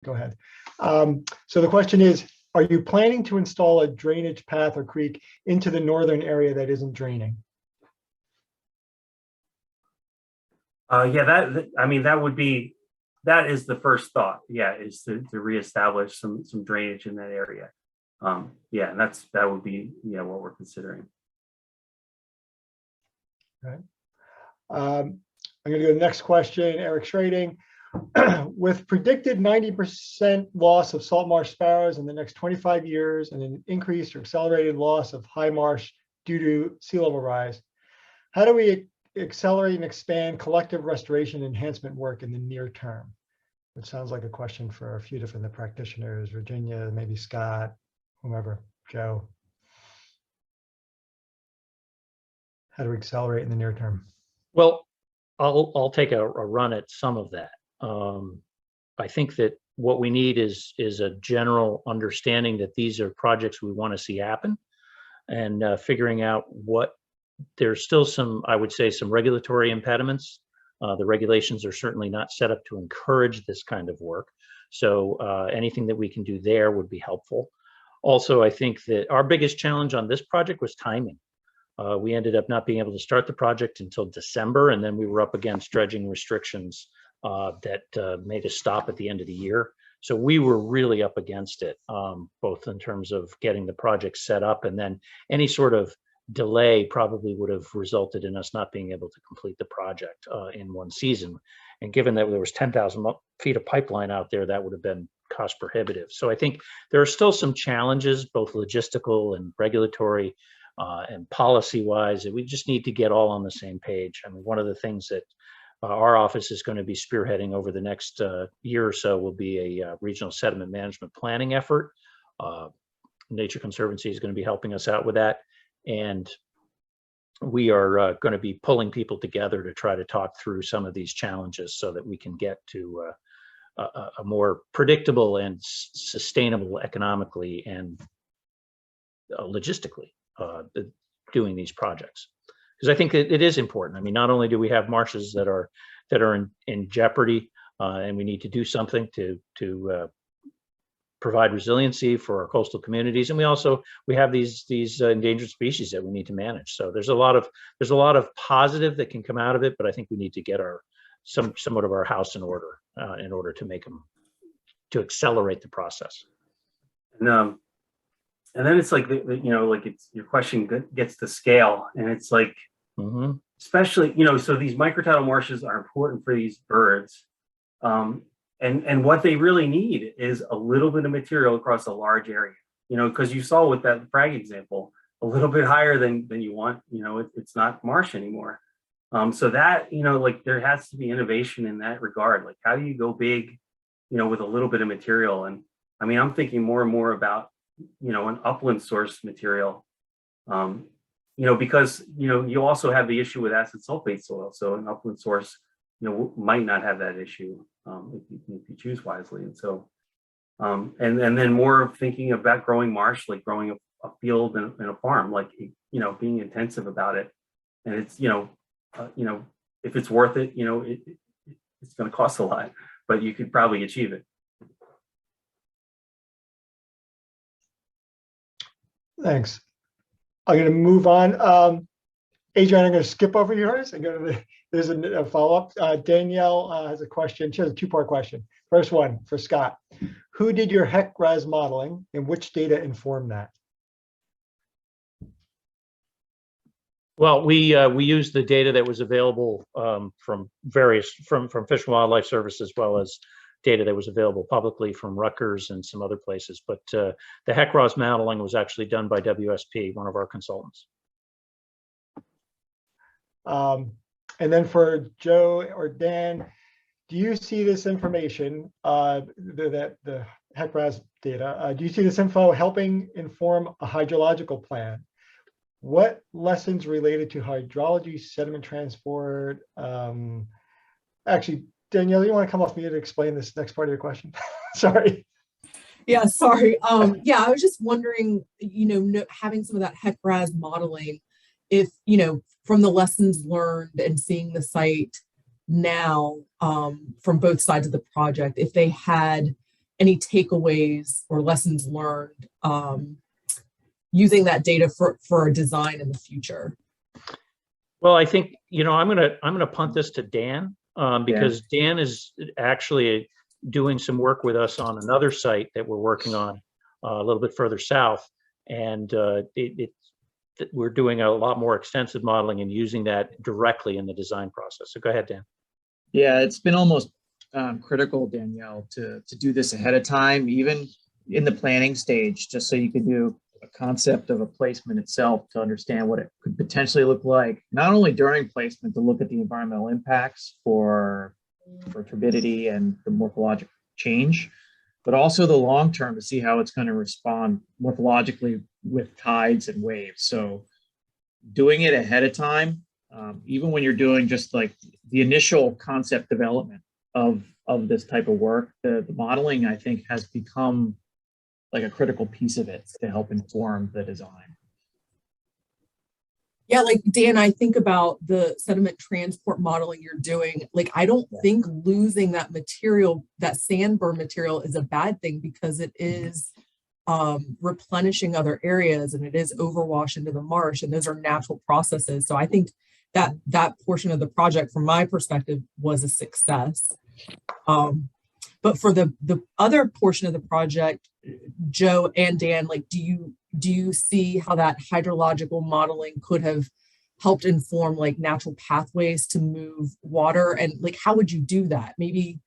go ahead. So the question is, are you planning to install a drainage path or creek into the northern area that isn't draining? Yeah, I mean, that is the first thought. Yeah, is to reestablish some drainage in that area. Yeah, and that would be what we're considering. Okay. I'm going to go to the next question. Eric Schrading. With predicted 90% loss of salt marsh sparrows in the next 25 years and an increased or accelerated loss of high marsh due to sea level rise, how do we accelerate and expand collective restoration enhancement work in the near term? Which sounds like a question for a few different practitioners, Virginia, maybe Scott, whomever, Joe. How do we accelerate in the near term? Well, I'll take a run at some of that. I think that what we need is a general understanding that these are projects we want to see happen, and figuring out what there's still some, I would say, some regulatory impediments. The regulations are certainly not set up to encourage this kind of work. So anything that we can do there would be helpful. Also, I think that our biggest challenge on this project was timing. We ended up not being able to start the project until December, and then we were up against dredging restrictions that made us stop at the end of the year. So we were really up against it, both in terms of getting the project set up, and then any sort of delay probably would have resulted in us not being able to complete the project in one season. And given that there was 10,000 feet of pipeline out there, that would have been cost prohibitive. So I think there are still some challenges, both logistical and regulatory and policy wise, that we just need to get all on the same page. I mean, one of the things that our office is going to be spearheading over the next year or so will be a regional sediment management planning effort. Nature Conservancy is going to be helping us out with that. And we are going to be pulling people together to try to talk through some of these challenges so that we can get to a more predictable and sustainable economically and logistically doing these projects. Because I think it is important. I mean, not only do we have marshes that are in jeopardy, and we need to do something to provide resiliency for our coastal communities, and we have these endangered species that we need to manage. So there's a lot of positive that can come out of it, but I think we need to get somewhat of our house in order to accelerate the process. And then it's like it's your question gets to scale, and it's like, especially so these microtidal marshes are important for these birds, and what they really need is a little bit of material across a large area, because you saw with that frag example, a little bit higher than you want, it's not marsh anymore. So that like there has to be innovation in that regard. Like, how do you go big with a little bit of material? And I mean, I'm thinking more and more about an upland source material, because you also have the issue with acid sulfate soil. So an upland source might not have that issue if you choose wisely. And so and then more thinking about growing marsh, like growing a field and a farm, like being intensive about it. And it's if it's worth it, it's going to cost a lot, but you could probably achieve it. Thanks. I'm going to move on. Adrian, I'm going to skip over yours and go to there's a follow-up. Danielle has a question. She has a two-part question. First one for Scott. Who did your HEC-RAS modeling and which data informed that? Well, we used the data that was available from Fish and Wildlife Service, as well as data that was available publicly from Rutgers and some other places. But the HEC-RAS modeling was actually done by WSP, one of our consultants. And then for Joe or Dan, do you see this information, the HEC-RAS data, do you see this info helping inform a hydrological plan? What lessons related to hydrology, sediment transport? Actually, Danielle, you want to come off mute to explain this next part of your question? Sorry. Yeah, sorry. Yeah, I was just wondering, having some of that HEC-RAS modeling, if, from the lessons learned and seeing the site now from both sides of the project, if they had, any takeaways or lessons learned using that data for a design in the future? Well, I think, I'm gonna punt this to Dan, because Dan is actually doing some work with us on another site that we're working on a little bit further south, and we're doing a lot more extensive modeling and using that directly in the design process. So go ahead, Dan. Yeah, it's been almost critical, Danielle, to do this ahead of time, even in the planning stage, just so you could do a concept of a placement itself to understand what it could potentially look like, not only during placement to look at the environmental impacts for turbidity and the morphologic change, but also the long term to see how it's going to respond morphologically with tides and waves. So doing it ahead of time, even when you're doing just like the initial concept development of this type of work, the modeling, I think, has become like a critical piece of it to help inform the design. Yeah, like Dan, I think about the sediment transport modeling you're doing. Like, I don't think losing that material, that sandburn material, is a bad thing, because it is replenishing other areas and it is overwash into the marsh, and those are natural processes. So I think that portion of the project, from my perspective, was a success. But for the other portion of the project, Joe and Dan, like, do you see how that hydrological modeling could have helped inform like natural pathways to move water? And like, how would you do that? Maybe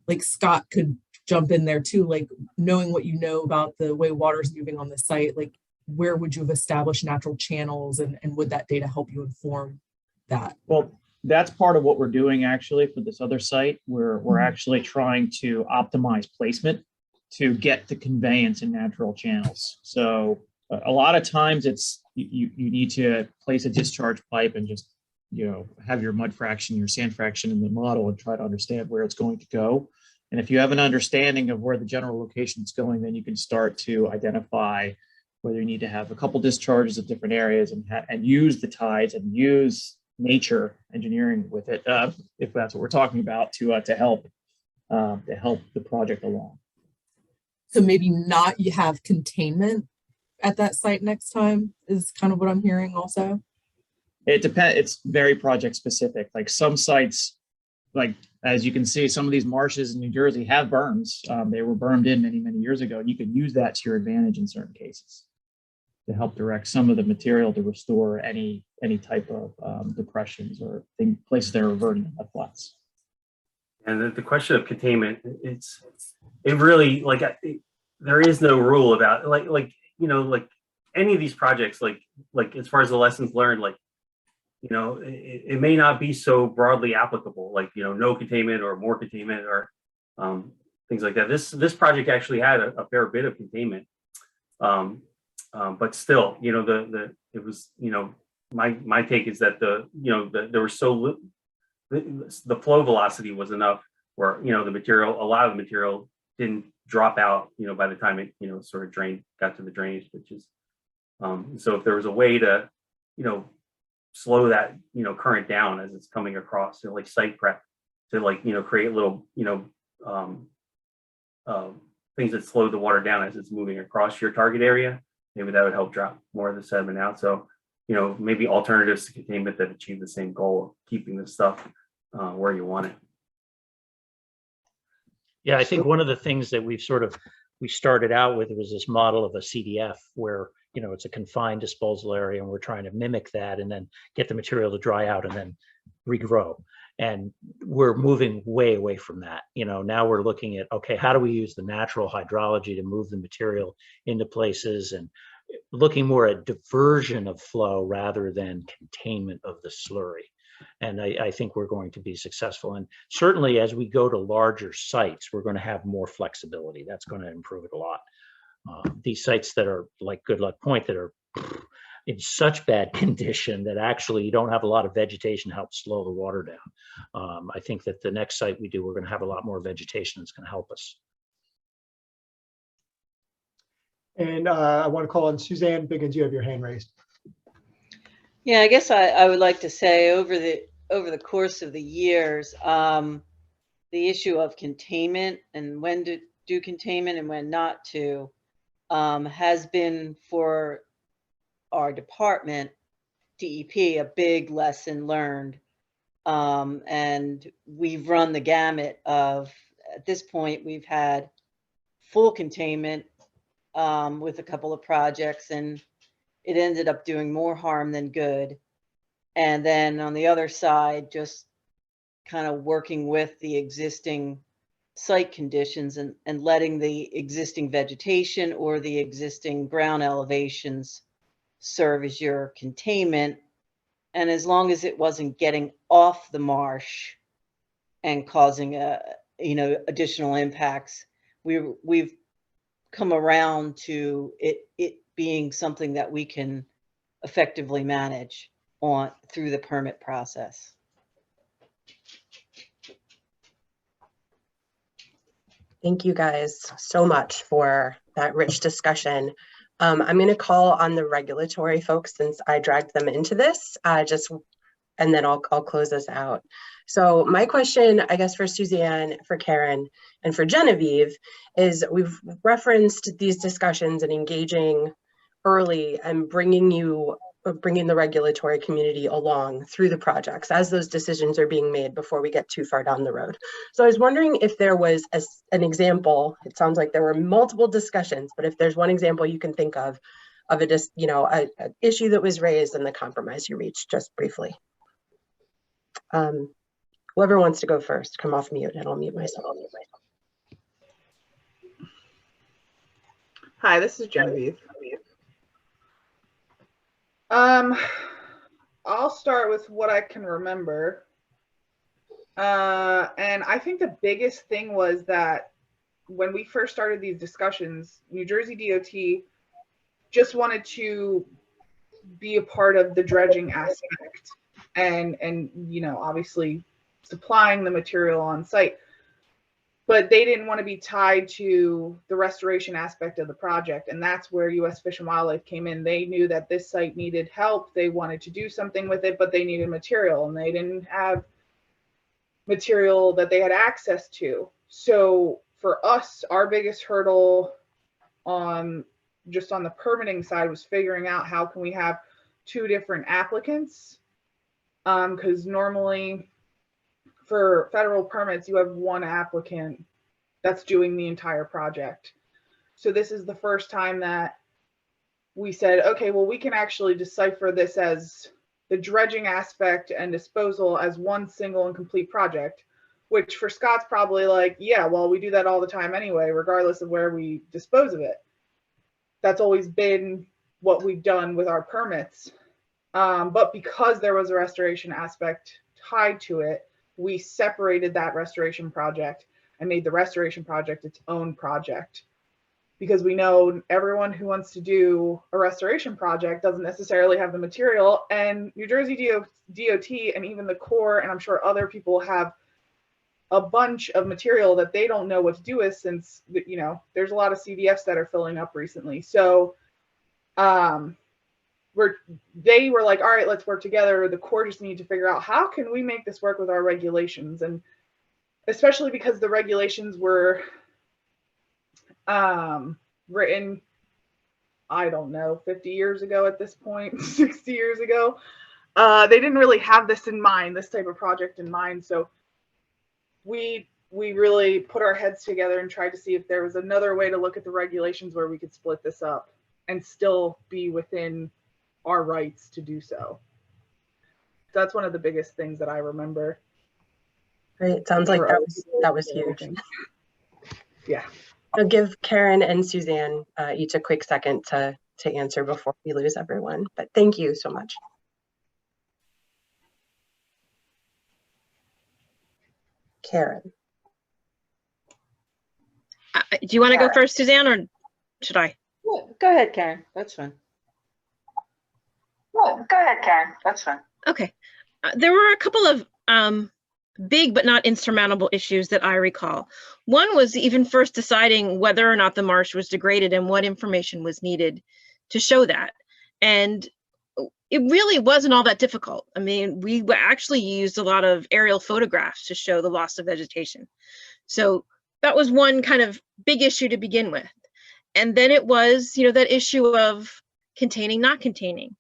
like Scott could jump in there too, like knowing what you know about the way water is moving on the site, like where would you have established natural channels, and would that data help you inform that? Well, that's part of what we're doing actually for this other site. We're actually trying to optimize placement to get the conveyance in natural channels. So a lot of times it's you need to place a discharge pipe and just have your mud fraction, your sand fraction in the model and try to understand where it's going to go. And if you have an understanding of where the general location is going, then you can start to identify whether you need to have a couple discharges at different areas and use the tides and use nature engineering with it, if that's what we're talking about, to help the project along. So maybe not you have containment at that site next time is kind of what I'm hearing also. It depends. It's very project specific. Like some sites, like as you can see, some of these marshes in New Jersey have berms. They were bermed in many, many years ago, and you could use that to your advantage in certain cases to help direct some of the material to restore any type of depressions or places that are reverting to mudflats. And the question of containment, it really, like, there is no rule about like any of these projects, like as far as the lessons learned, like, it may not be so broadly applicable, like, no containment or more containment or things like that. This project actually had a fair bit of containment, but still, it was, my take is that there was the flow velocity was enough where, a lot of the material didn't drop out, by the time it, sort of got to the drainage ditches. So if there was a way to, slow that, current down as it's coming across, like site prep to create little, things that slow the water down as it's moving across your target area, maybe that would help drop more of the sediment out. So, maybe alternatives to containment that achieve the same goal of keeping the stuff where you want it. Yeah, I think one of the things that we started out with was this model of a CDF where, it's a confined disposal area, and we're trying to mimic that and then get the material to dry out and then regrow. And we're moving way away from that. Now we're looking at, okay, how do we use the natural hydrology to move the material into places, and looking more at diversion of flow rather than containment of the slurry. And I think we're going to be successful. And certainly as we go to larger sites, we're going to have more flexibility. That's going to improve it a lot. These sites that are like Good Luck Point that are in such bad condition that actually you don't have a lot of vegetation to help slow the water down. I think that the next site we do, we're going to have a lot more vegetation that's going to help us. And I want to call on Suzanne Biggins. You have your hand raised. Yeah, I guess I would like to say over the course of the years, the issue of containment and when do containment and when not to, has been for our department, DEP, a big lesson learned. And we've run the gamut of, at this point, we've had full containment with a couple of projects, and it ended up doing more harm than good. And then on the other side, just kind of working with the existing site conditions and letting the existing vegetation or the existing ground elevations serve as your containment. And as long as it wasn't getting off the marsh and causing additional impacts, we've come around to it being something that we can effectively manage on through the permit process. Thank you guys so much for that rich discussion. I'm going to call on the regulatory folks since I dragged them into this, and then I'll close this out. So my question, I guess, for Suzanne, for Karen, and for Genevieve is, we've referenced these discussions and engaging early and bringing the regulatory community along through the projects as those decisions are being made before we get too far down the road. So I was wondering if there was an example. It sounds like there were multiple discussions, but if there's one example you can think of an issue that was raised and the compromise you reached, just briefly. Whoever wants to go first, come off mute and I'll mute myself. Hi, this is Genevieve. I'll start with what I can remember. And I think the biggest thing was that when we first started these discussions, New Jersey DOT just wanted to be a part of the dredging aspect and obviously supplying the material on site. But they didn't want to be tied to the restoration aspect of the project. And that's where U.S. Fish and Wildlife came in. They knew that this site needed help. They wanted to do something with it, but they needed material, and they didn't have material that they had access to. So for us, our biggest hurdle on the permitting side was figuring out how can we have two different applicants. Because normally for federal permits, you have one applicant that's doing the entire project. So this is the first time that we said, okay, well, we can actually decipher this as the dredging aspect and disposal as one single and complete project, which for Scott's probably like, yeah, well, we do that all the time anyway, regardless of where we dispose of it. That's always been what we've done with our permits. But because there was a restoration aspect tied to it, we separated that restoration project and made the restoration project its own project. Because we know everyone who wants to do a restoration project doesn't necessarily have the material, and New Jersey DOT and even the Corps, and I'm sure other people have a bunch of material that they don't know what to do with, since there's a lot of CDFs that are filling up recently. So they were like, all right, let's work together. The Corps just need to figure out how can we make this work with our regulations, and especially because the regulations were written, I don't know, 50 years ago at this point, 60 years ago. They didn't really have this in mind, this type of project in mind. So we really put our heads together and tried to see if there was another way to look at the regulations where we could split this up and still be within our rights to do so. That's one of the biggest things that I remember. Great. Sounds like that was huge. Yeah. I'll give Karen and Suzanne each a quick second to answer before we lose everyone, but thank you so much. Karen. Do you want to go first, Suzanne, or should I? Go ahead, Karen. That's fine. Okay. There were a couple of big but not insurmountable issues that I recall. One was even first deciding whether or not the marsh was degraded and what information was needed to show that. And it really wasn't all that difficult. I mean, we actually used a lot of aerial photographs to show the loss of vegetation. So that was one kind of big issue to begin with. And then it was, that issue of containing, not containing.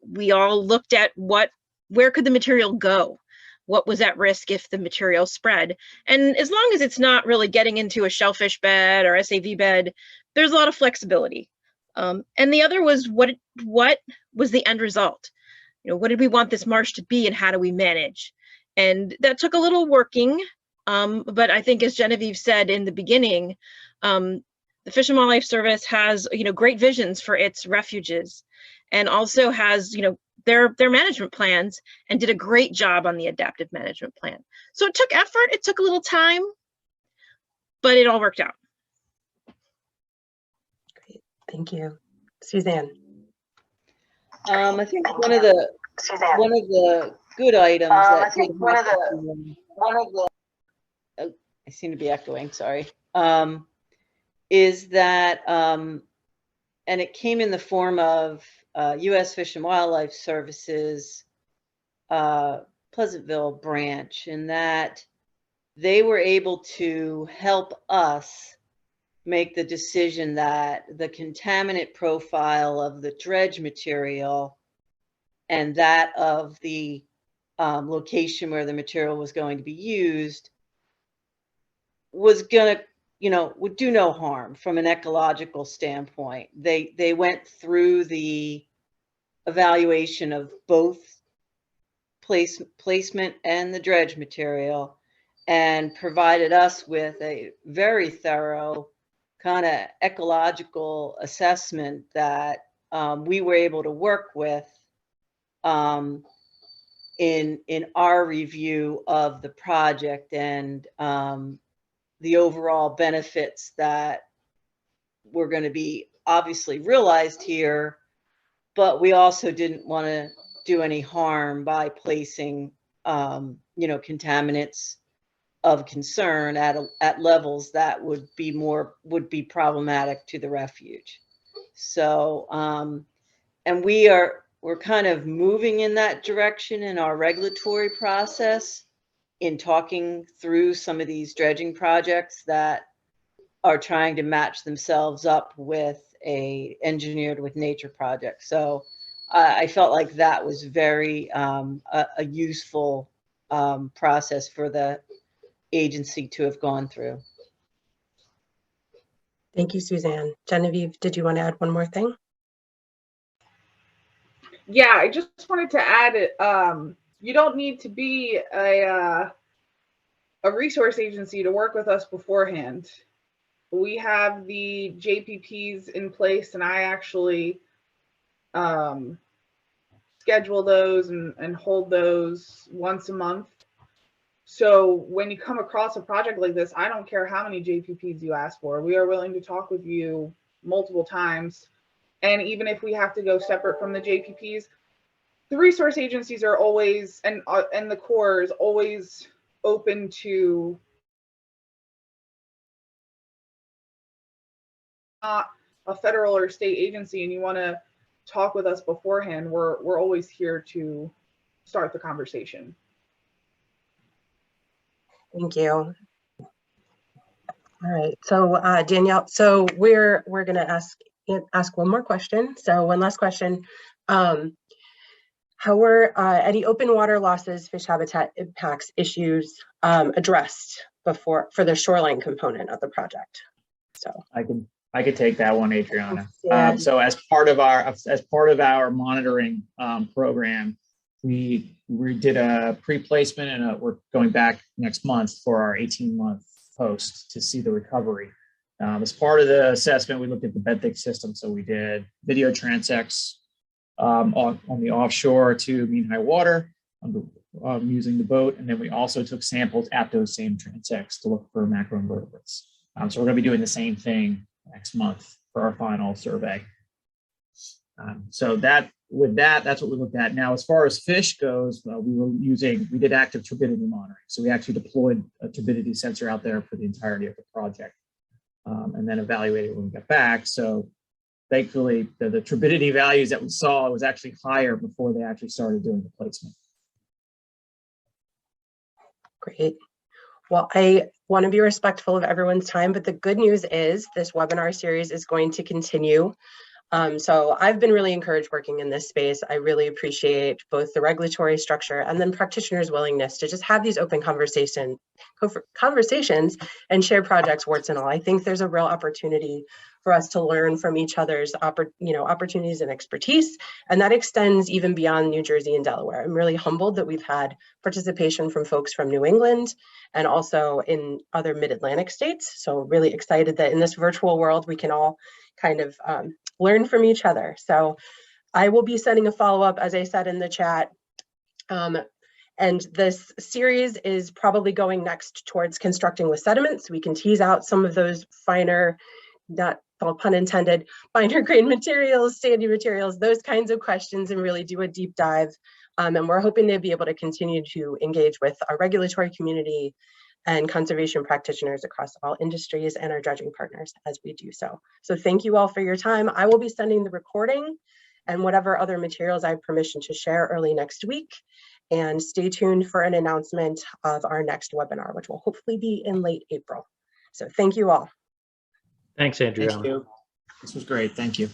We all looked at where could the material go? What was at risk if the material spread? And as long as it's not really getting into a shellfish bed or SAV bed, there's a lot of flexibility. And the other was what was the end result? What did we want this marsh to be and how do we manage? And that took a little working. But I think, as Genevieve said in the beginning, the Fish and Wildlife Service has, great visions for its refuges, and also has, their management plans, and did a great job on the adaptive management plan. So it took effort, it took a little time, but it all worked out. Great, thank you. Suzanne. I think one of the good items that I seem to be echoing, sorry, is that, and it came in the form of U.S. Fish and Wildlife Services Pleasantville branch, in that they were able to help us make the decision that the contaminant profile of the dredge material and that of the location where the material was going to be used was going to, would do no harm from an ecological standpoint. They went through the evaluation of both placement and the dredge material, and provided us with a very thorough kind of ecological assessment that we were able to work with in our review of the project, and the overall benefits that were going to be obviously realized here, but we also didn't want to do any harm by placing contaminants of concern at levels that would be problematic to the refuge. So and we're kind of moving in that direction in our regulatory process, in talking through some of these dredging projects that are trying to match themselves up with a engineered with nature project. So I felt like that was very a useful process for the agency to have gone through. Thank you, Suzanne. Genevieve, did you want to add one more thing? Yeah, I just wanted to add it. You don't need to be a resource agency to work with us beforehand. We have the JPPs in place, and I actually schedule those and hold those once a month. So when you come across a project like this, I don't care how many JPPs you ask for. We are willing to talk with you multiple times. And even if we have to go separate from the JPPs, the resource agencies are always, and the Corps is always open to not a federal or state agency, and you want to talk with us beforehand, we're always here to start the conversation. Thank you. All right, so Danielle, so we're going to ask one more question. So one last question. How were any open water losses, fish habitat impacts issues addressed for the shoreline component of the project? So I could take that one, Adriana. So as part of our monitoring program, we did a pre-placement, and we're going back next month for our 18-month post to see the recovery. As part of the assessment, we looked at the benthic system. So we did video transects on the offshore to mean high water using the boat, and then we also took samples at those same transects to look for macroinvertebrates. So we're going to be doing the same thing next month for our final survey. So that's what we looked at. Now, as far as fish goes, we did active turbidity monitoring. So we actually deployed a turbidity sensor out there for the entirety of the project, and then evaluated when we got back. So thankfully, the turbidity values that we saw was actually higher before they actually started doing the placement. Great. Well, I want to be respectful of everyone's time, but the good news is this webinar series is going to continue. So I've been really encouraged working in this space. I really appreciate both the regulatory structure and then practitioners' willingness to just have these open conversations and share projects, warts and all. I think there's a real opportunity for us to learn from each other's opportunities and expertise, and that extends even beyond New Jersey and Delaware. I'm really humbled that we've had participation from folks from New England and also in other mid-Atlantic states. So really excited that in this virtual world, we can all kind of learn from each other. So I will be sending a follow-up, as I said in the chat. And this series is probably going next towards constructing with sediments. We can tease out some of those finer, not all pun intended, finer grain materials, sandy materials, those kinds of questions, and really do a deep dive. And we're hoping to be able to continue to engage with our regulatory community and conservation practitioners across all industries and our dredging partners as we do so. So thank you all for your time. I will be sending the recording and whatever other materials I have permission to share early next week. And stay tuned for an announcement of our next webinar, which will hopefully be in late April. So thank you all. Thanks, Andrea. Thank you. This was great. Thank you.